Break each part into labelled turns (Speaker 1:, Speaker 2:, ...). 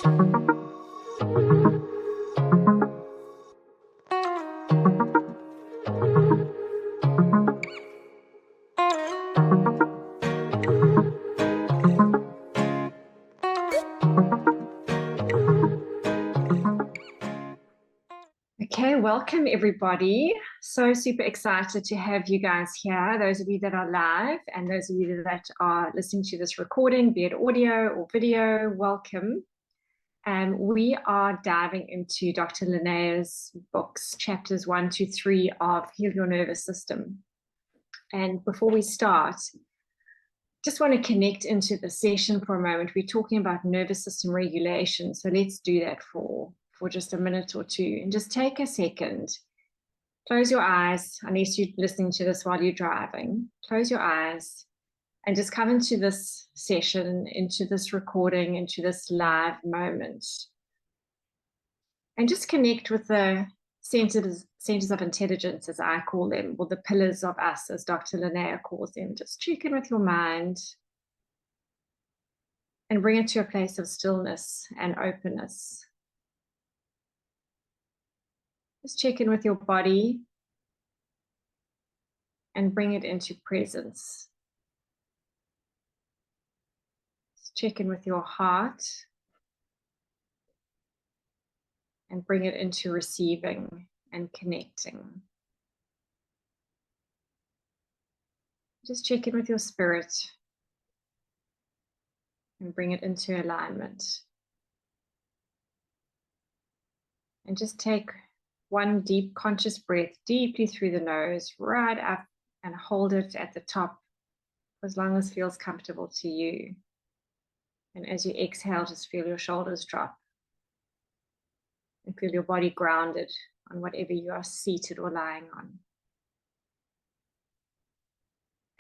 Speaker 1: Okay, welcome everybody. So super excited to have you guys here, those of you that are live and those of you that are listening to this recording, be it audio or video, welcome. We are diving into Dr. Lineas' books, chapters 1 to 3 of Heal Your Nervous System. And before we start, just want to connect into the session for a moment. We're talking about nervous system regulation, so let's do that for just a minute or two, and just take a second. Close your eyes, unless you're listening to this while you're driving. Close your eyes and just come into this session, into this recording, into this live moment. And just connect with the centers of intelligence, as I call them, or the pillars of us, as Dr. Lineas calls them. Just check in with your mind and bring it to a place of stillness and openness. Just check in with your body and bring it into presence. Just check in with your heart and bring it into receiving and connecting. Just check in with your spirit and bring it into alignment. And just take one deep conscious breath deeply through the nose, right up, and hold it at the top for as long as feels comfortable to you. And as you exhale, just feel your shoulders drop and feel your body grounded on whatever you are seated or lying on.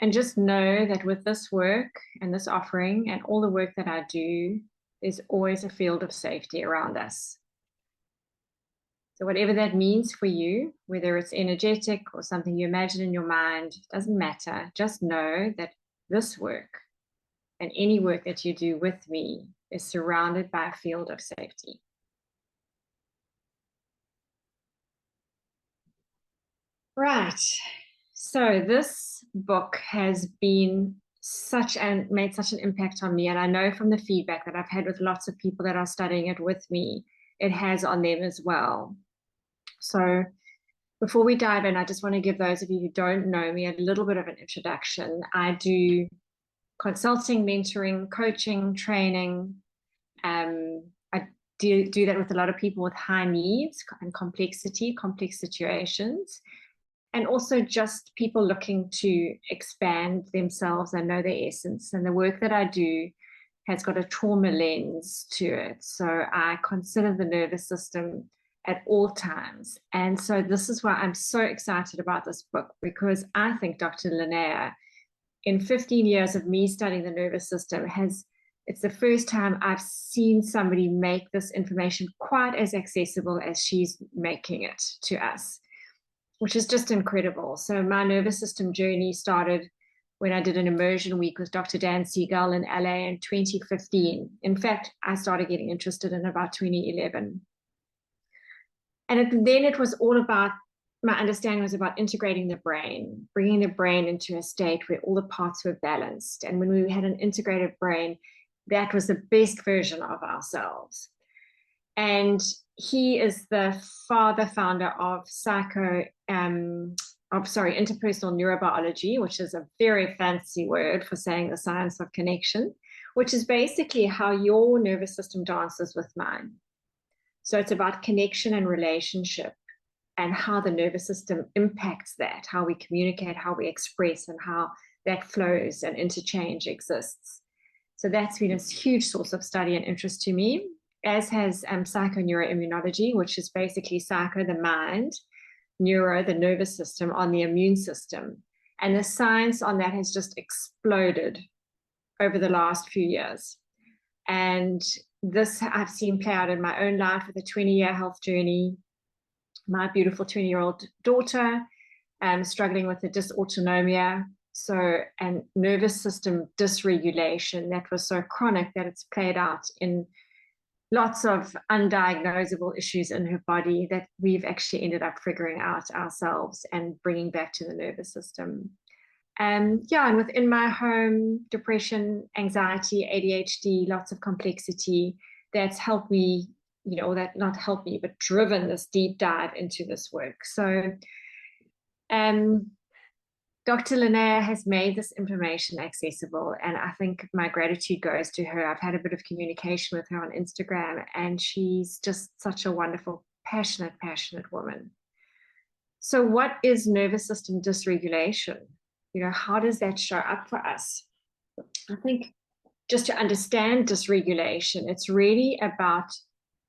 Speaker 1: And just know that with this work and this offering and all the work that I do, there's always a field of safety around us. So whatever that means for you, whether it's energetic or something you imagine in your mind, doesn't matter. Just know that this work and any work that you do with me is surrounded by a field of safety. Right. So this book has been made such an impact on me. And I know from the feedback that I've had with lots of people that are studying it with me, it has on them as well. So before we dive in, I just want to give those of you who don't know me a little bit of an introduction. I do consulting, mentoring, coaching, training. I do that with a lot of people with high needs and complex situations, and also just people looking to expand themselves and know their essence. And the work that I do has got a trauma lens to it. So I consider the nervous system at all times. And so this is why I'm so excited about this book, because I think Dr. Lineas, in 15 years of me studying the nervous system, it's the first time I've seen somebody make this information quite as accessible as she's making it to us, which is just incredible. So my nervous system journey started when I did an immersion week with Dr. Dan Siegel in LA in 2015. In fact, I started getting interested in about 2011. And then it was all about, my understanding was about integrating the brain, bringing the brain into a state where all the parts were balanced. And when we had an integrated brain, that was the best version of ourselves. And he is the founder of interpersonal neurobiology, which is a very fancy word for saying the science of connection, which is basically how your nervous system dances with mine. So it's about connection and relationship and how the nervous system impacts that, how we communicate, how we express, and how that flows and interchange exists. So that's been a huge source of study and interest to me, as has psychoneuroimmunology, which is basically psycho, the mind, neuro, the nervous system, on the immune system. And the science on that has just exploded over the last few years. And this I've seen play out in my own life with a 20-year health journey. My beautiful 20-year-old daughter struggling with a dysautonomia, and nervous system dysregulation that was so chronic that it's played out in lots of undiagnosable issues in her body that we've actually ended up figuring out ourselves and bringing back to the nervous system. Yeah, and within my home, depression, anxiety, ADHD, lots of complexity, that's helped me, or that not helped me, but driven this deep dive into this work. So Dr. Lineas has made this information accessible, and I think my gratitude goes to her. I've had a bit of communication with her on Instagram, and she's just such a wonderful, passionate woman. So what is nervous system dysregulation? How does that show up for us? I think just to understand dysregulation, it's really about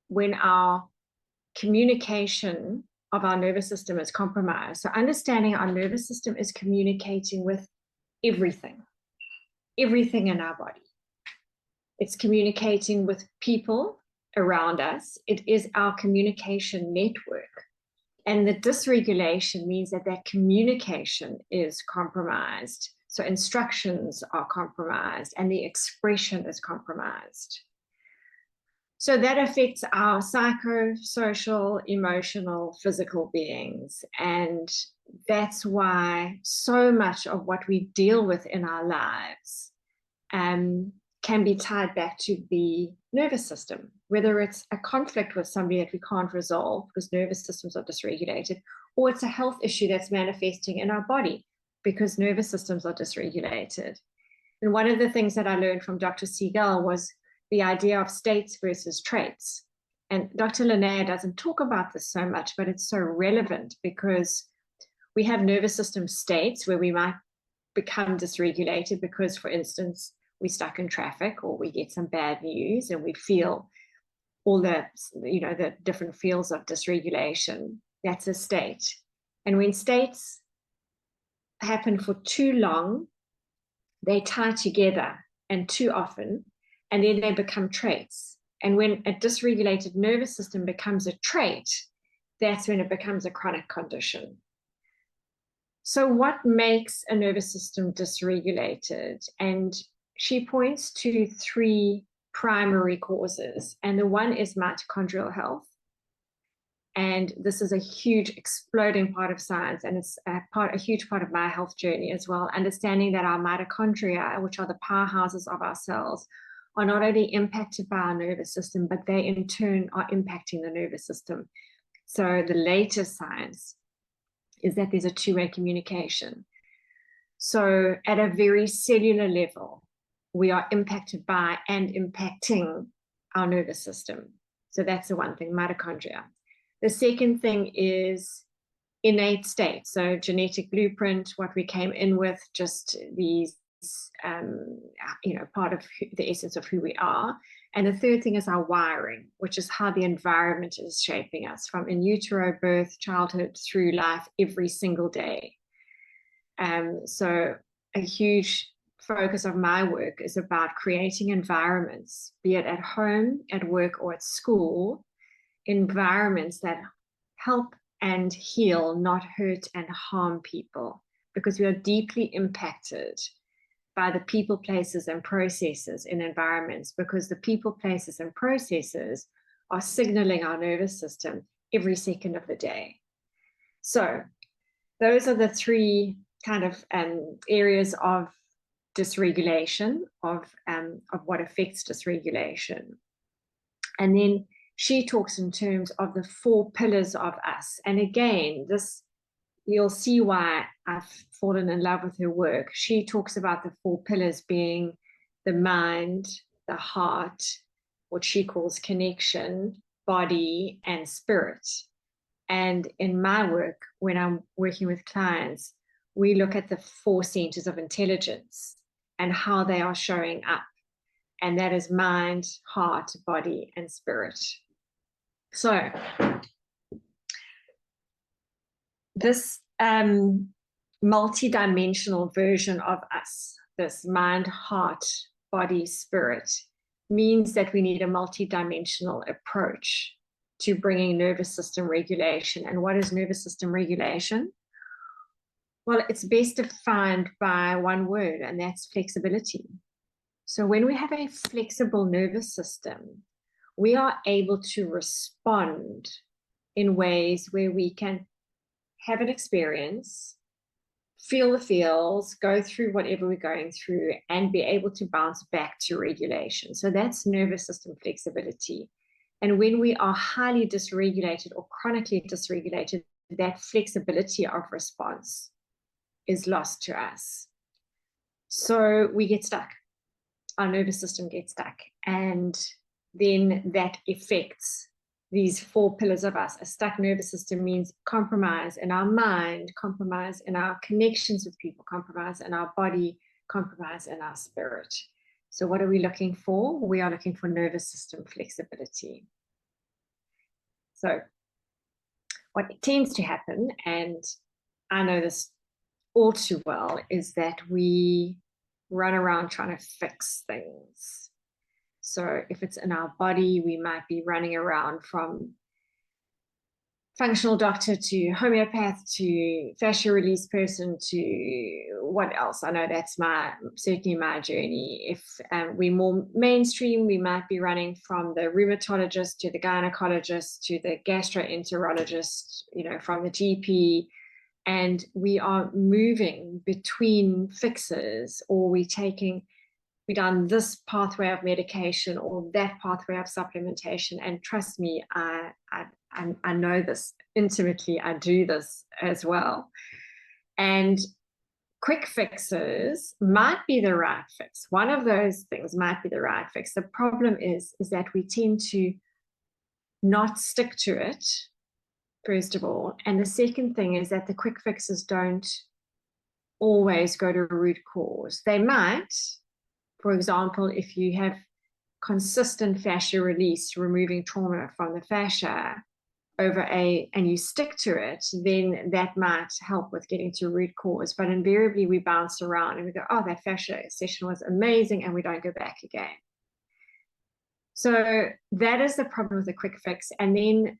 Speaker 1: when our communication of our nervous system is compromised. So understanding our nervous system is communicating with everything in our body. It's communicating with people around us. It is our communication network. And the dysregulation means that communication is compromised. So instructions are compromised and the expression is compromised. So that affects our psychosocial, emotional, physical beings. And that's why so much of what we deal with in our lives can be tied back to the nervous system, whether it's a conflict with somebody that we can't resolve because nervous systems are dysregulated, or it's a health issue that's manifesting in our body because nervous systems are dysregulated. And one of the things that I learned from Dr. Siegel was the idea of states versus traits. And Dr. Lineas doesn't talk about this so much, but it's so relevant because we have nervous system states where we might become dysregulated because, for instance, we're stuck in traffic or we get some bad news and we feel all the different feels of dysregulation. That's a state. And when states happen for too long, they tie together and too often, and then they become traits. And when a dysregulated nervous system becomes a trait, that's when it becomes a chronic condition. So what makes a nervous system dysregulated? And she points to 3 primary causes. And the one is mitochondrial health. And this is a huge exploding part of science. And it's a huge part of my health journey as well. Understanding that our mitochondria, which are the powerhouses of our cells, are not only impacted by our nervous system, but they in turn are impacting the nervous system. So the latest science is that there's a 2-way communication. So at a very cellular level, we are impacted by and impacting our nervous system. So that's the one thing, mitochondria. The second thing is innate state. So genetic blueprint, what we came in with, just these, part of the essence of who we are. And the third thing is our wiring, which is how the environment is shaping us from in utero, birth, childhood, through life, every single day. So a huge focus of my work is about creating environments, be it at home, at work, or at school, environments that help and heal, not hurt and harm people, because we are deeply impacted by the people, places, and processes in environments, because the people, places, and processes are signaling our nervous system every second of the day. So those are the 3 kind of areas of dysregulation, of what affects dysregulation. And then she talks in terms of the 4 pillars of us. And again, this, you'll see why I've fallen in love with her work. She talks about the 4 pillars being the mind, the heart, what she calls connection, body, and spirit. And in my work, when I'm working with clients, we look at the 4 centers of intelligence and how they are showing up. And that is mind, heart, body, and spirit. So this multi-dimensional version of us, this mind, heart, body, spirit, means that we need a multi-dimensional approach to bringing nervous system regulation. And what is nervous system regulation? Well, it's best defined by one word, and that's flexibility. So when we have a flexible nervous system, we are able to respond in ways where we can have an experience, feel the feels, go through whatever we're going through, and be able to bounce back to regulation. So that's nervous system flexibility. And when we are highly dysregulated or chronically dysregulated, that flexibility of response is lost to us. So we get stuck. Our nervous system gets stuck. And then that affects these 4 pillars of us. A stuck nervous system means compromise in our mind, compromise in our connections with people, compromise in our body, compromise in our spirit. So what are we looking for? We are looking for nervous system flexibility. So what tends to happen, and I know this all too well, is that we run around trying to fix things. So if it's in our body, we might be running around from functional doctor to homeopath to fascia release person to what else? I know that's certainly my journey. If we're more mainstream, we might be running from the rheumatologist to the gynecologist to the gastroenterologist, from the GP. And we are moving between fixes, or we've done this pathway of medication or that pathway of supplementation. And trust me, I know this intimately. I do this as well. And quick fixes might be the right fix. One of those things might be the right fix. The problem is that we tend to not stick to it, first of all. And the second thing is that the quick fixes don't always go to a root cause. They might, for example, if you have consistent fascia release, removing trauma from the fascia and you stick to it, then that might help with getting to root cause. But invariably we bounce around and we go, oh, that fascia session was amazing, and we don't go back again. So that is the problem with a quick fix. And then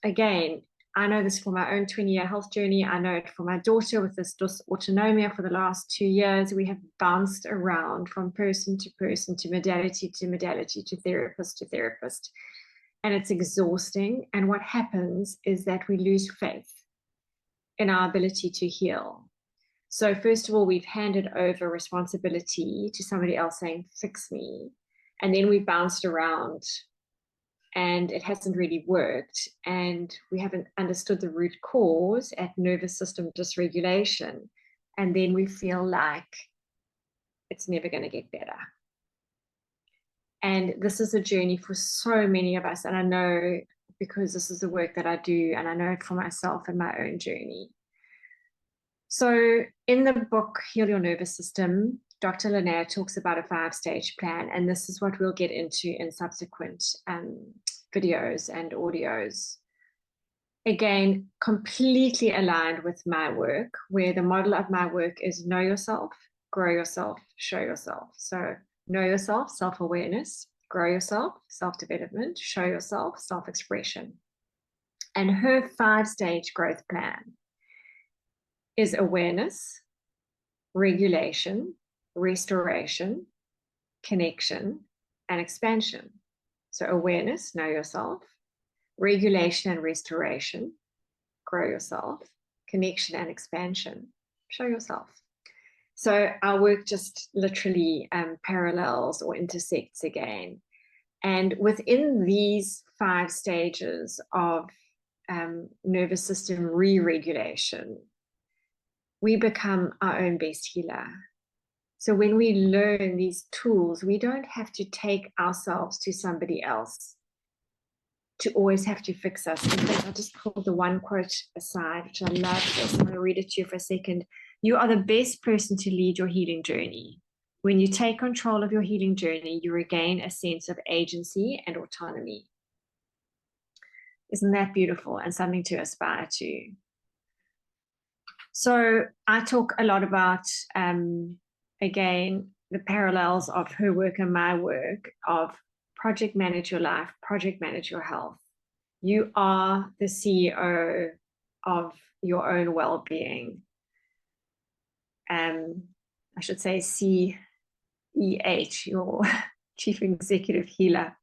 Speaker 1: again, I know this for my own 20-year health journey. I know it for my daughter with this dysautonomia for the last 2 years. We have bounced around from person to person, to modality to modality, to therapist to therapist. And it's exhausting. And what happens is that we lose faith in our ability to heal. So first of all, we've handed over responsibility to somebody else saying, fix me. And then we bounced around and it hasn't really worked, and we haven't understood the root cause at nervous system dysregulation, and then we feel like it's never going to get better. And this is a journey for so many of us, and I know because this is the work that I do, and I know it for myself and my own journey. So in the book Heal Your Nervous System, Dr. Lineas talks about a 5-stage plan, and this is what we'll get into in subsequent videos and audios. Again, completely aligned with my work, where the model of my work is know yourself, grow yourself, show yourself. So know yourself, self-awareness, grow yourself, self-development, show yourself, self-expression. And her 5-stage growth plan is awareness, regulation, restoration, connection, and expansion. So awareness, know yourself, regulation and restoration, grow yourself, connection and expansion, show yourself. So our work just literally parallels or intersects again. And within these 5 stages of nervous system re-regulation, we become our own best healer. So when we learn these tools, we don't have to take ourselves to somebody else to always have to fix us. In fact, I just pulled the one quote aside, which I love this. I'm going to read it to you for a second. You are the best person to lead your healing journey. When you take control of your healing journey, you regain a sense of agency and autonomy. Isn't that beautiful and something to aspire to? So I talk a lot about, again, the parallels of her work and my work of project manage your life, project manage your health. You are the CEO of your own well-being. I should say CEH, your Chief Executive Healer.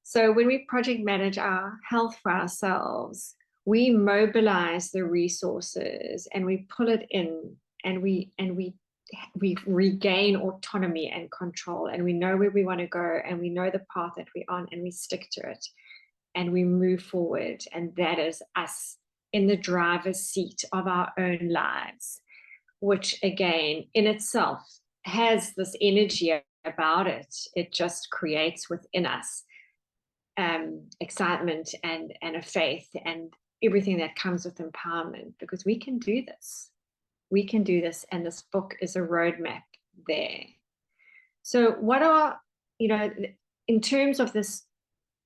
Speaker 1: So when we project manage our health for ourselves, we mobilize the resources and we pull it in, and we regain autonomy and control, and we know where we want to go, and we know the path that we're on, and we stick to it, and we move forward. And that is us in the driver's seat of our own lives, which again in itself has this energy about it. It just creates within us excitement and a faith and everything that comes with empowerment, because we can do this. We can do this, and this book is a roadmap there. So what are, in terms of this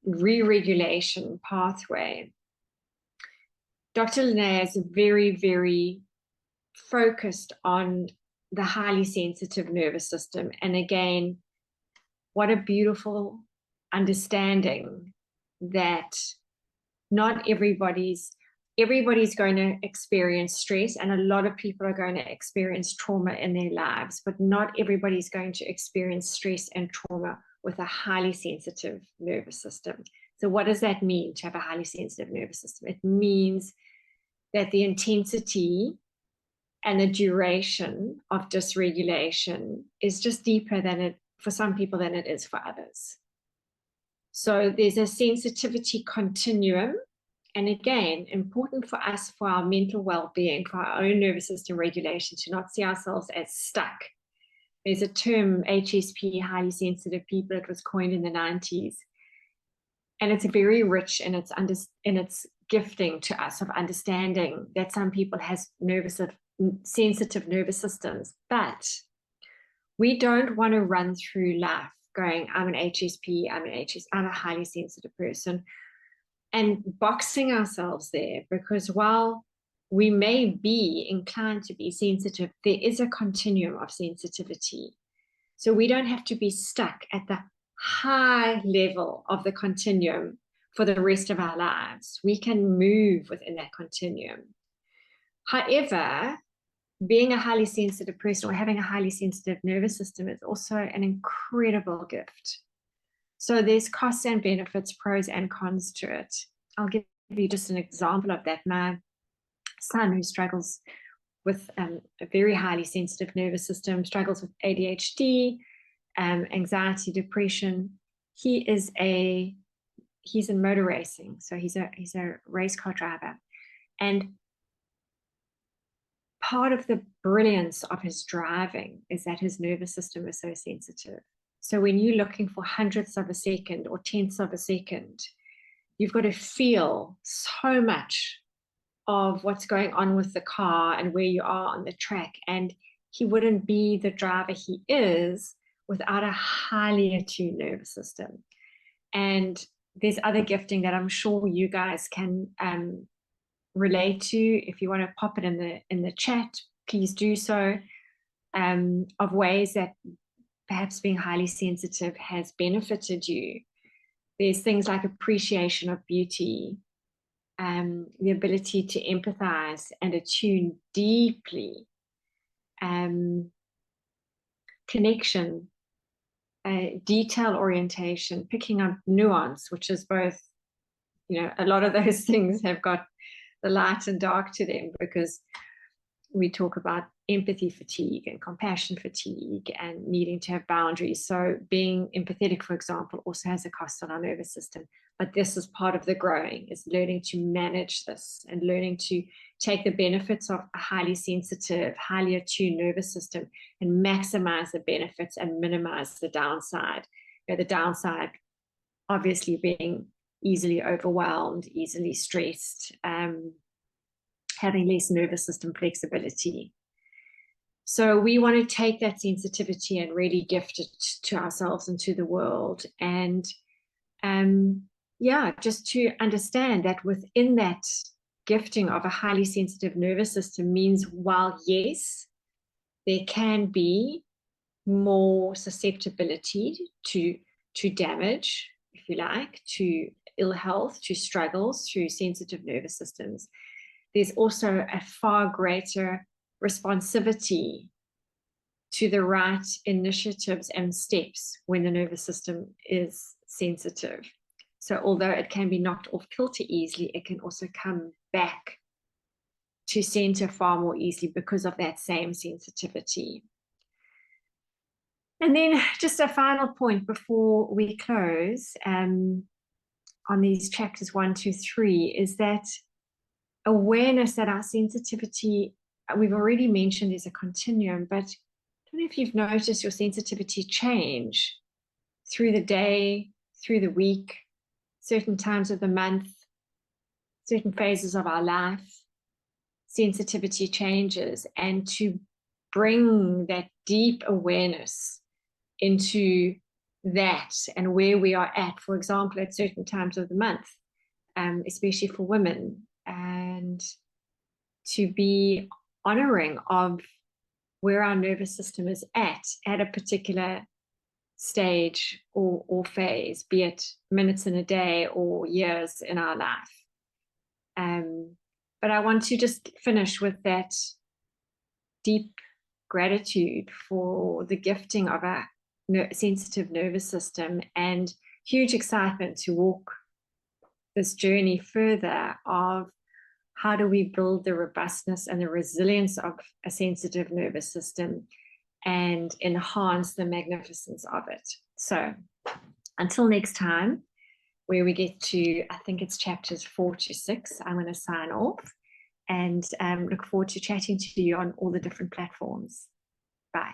Speaker 1: re-regulation pathway, Dr. Lineas is very, very focused on the highly sensitive nervous system. And again, what a beautiful understanding that not everybody's going to experience stress, and a lot of people are going to experience trauma in their lives, but not everybody's going to experience stress and trauma with a highly sensitive nervous system. So what does that mean to have a highly sensitive nervous system? It means that the intensity and the duration of dysregulation is just deeper than it for some people than it is for others. So there's a sensitivity continuum. And again, important for us, for our mental well-being, for our own nervous system regulation, to not see ourselves as stuck. There's a term, HSP, highly sensitive people. It was coined in the 90s. And it's very rich in its gifting to us of understanding that some people has sensitive nervous systems, but we don't want to run through life going, I'm an HSP, I'm a highly sensitive person, and boxing ourselves there, because while we may be inclined to be sensitive, there is a continuum of sensitivity. So we don't have to be stuck at the high level of the continuum for the rest of our lives. We can move within that continuum. However, being a highly sensitive person or having a highly sensitive nervous system is also an incredible gift. So there's costs and benefits, pros and cons to it. I'll give you just an example of that. My son, who struggles with a very highly sensitive nervous system, struggles with ADHD, anxiety, depression. He's in motor racing, so he's a race car driver, and part of the brilliance of his driving is that his nervous system is so sensitive. So when you're looking for hundredths of a second or tenths of a second, you've got to feel so much of what's going on with the car and where you are on the track. And he wouldn't be the driver he is without a highly attuned nervous system. And there's other gifting that I'm sure you guys can relate to. If you want to pop it in the chat, please do so, of ways that perhaps being highly sensitive has benefited you. There's things like appreciation of beauty, the ability to empathize and attune deeply, connection, detail orientation, picking up nuance, which is both, a lot of those things have got the light and dark to them, because we talk about empathy fatigue and compassion fatigue and needing to have boundaries. So being empathetic, for example, also has a cost on our nervous system. But this is part of the growing, is learning to manage this and learning to take the benefits of a highly sensitive, highly attuned nervous system and maximize the benefits and minimize the downside. The downside obviously being easily overwhelmed, easily stressed, having less nervous system flexibility. So we want to take that sensitivity and really gift it to ourselves and to the world. And just to understand that within that gifting of a highly sensitive nervous system means, while yes, there can be more susceptibility to damage, if you like, to ill health, to struggles through sensitive nervous systems, there's also a far greater responsivity to the right initiatives and steps when the nervous system is sensitive. So although it can be knocked off kilter easily, it can also come back to center far more easily because of that same sensitivity. And then just a final point before we close on these chapters 1, 2, 3 is that awareness that our sensitivity, we've already mentioned, is a continuum, but I don't know if you've noticed your sensitivity change through the day, through the week, certain times of the month, certain phases of our life. Sensitivity changes, and to bring that deep awareness into that and where we are at, for example, at certain times of the month, especially for women, and to be honoring of where our nervous system is at a particular stage or phase, be it minutes in a day or years in our life. But I want to just finish with that deep gratitude for the gifting of a sensitive nervous system, and huge excitement to walk this journey further of how do we build the robustness and the resilience of a sensitive nervous system and enhance the magnificence of it. So until next time, where we get to, I think it's chapters 4 to 6, I'm going to sign off and look forward to chatting to you on all the different platforms. Bye.